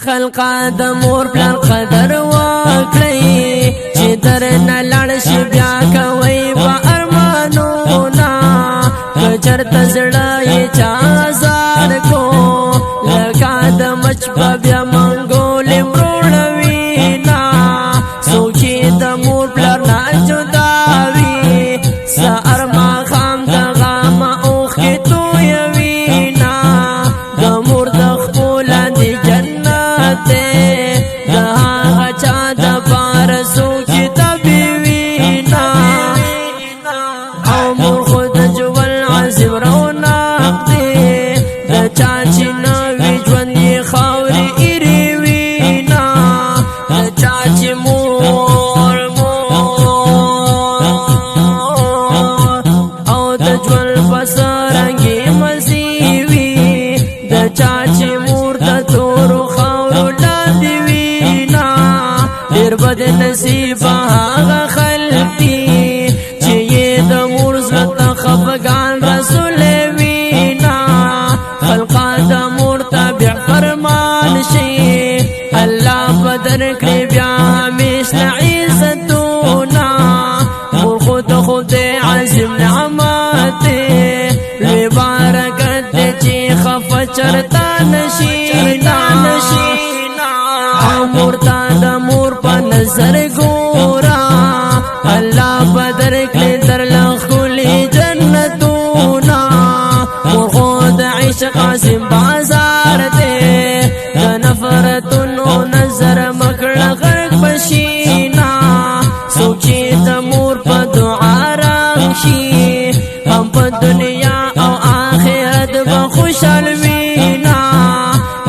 خلقا د مور پلار قدر وکړئ چې درنه لاړ شي بیا کوئ په ارمانونا که چېرته زړه یې چا ازار کو لکه د مچ په بیا منګولې مروړوي نا څوک چې د مور پلار نه جدا وي سهار ماښام د غمه اوښکې تویوي نا د مور د خپو لاندې جنت دی د هغه چا دپاره څوک چې تبې وي نا او مور خو د ژوند عذاب رونق دی د چا چې نه وي ژوند یې خاورې ایرې وي نا د چا چې مور او د ژوند په څرنګې مزې وي د چا چې مور د تورو خاورو لاندې وي نا ډېر بد نصیبه هغه خلک دي چې یې د مور زړه ته خفګان رسولی نا خلقا د مور تابع فرمان شي الله به درکړي بیا همیشه عزتونه مور خو د خدای عظیم نعمت دی لوی برکت دی چې خفه چرته نشي مور ته د مور په نظر ګوره الله به درکړي درله ښکلي جنتونه مور خو د عشق عظیم بازار دی د نفرتونو نظر مکړه غرق بشي نا څوک چې د مور په دعا رنګ شي هم په دنیا او آخرت به خوشحال وي نا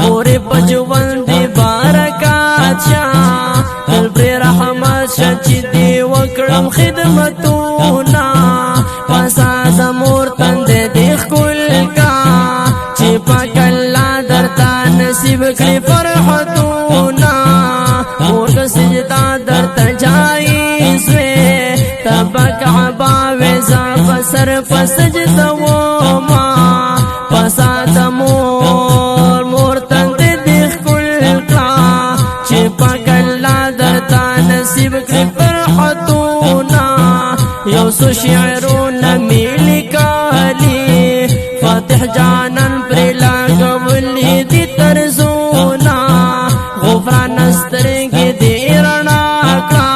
مورې په ژوند دې برکات شه تل پرې رحمت شه چې دې وکړم خدمتونه پسه د مور تندې دې ښکل کا چې پاک الله درته نصیب کړي فرحتونه مور که سجده درته جایز وې ته به کعبه وې زه په سر په سجده وما پسه د مور تندې دې ښکل کا چې پاک الله درته نصیب کړي فرحتونه یو څو شعرونه مې لیکلي فاتح جانان پرې لګولي دي طرزونه غفران سترګې دې رڼا کړه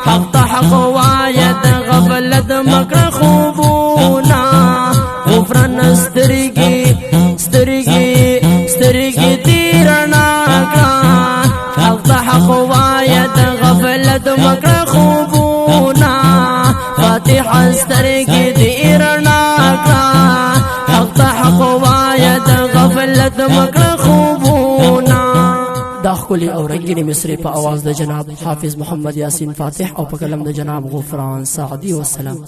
حق ته حق وایه د غفلت مکړه خوبونه غفران سترګې دې رڼا کړه حق ته حق وایه د غفلت مکړه خوبونه فاتحه سترګې دې رڼا کړه حق ته حق وایه د غفلت مکړه خوبونه دا ښکلې او رنګینې مصرې په اواز د جناب حافظ محمد یاسین فاتح او په قلم د جناب غفران سعدي والسلام.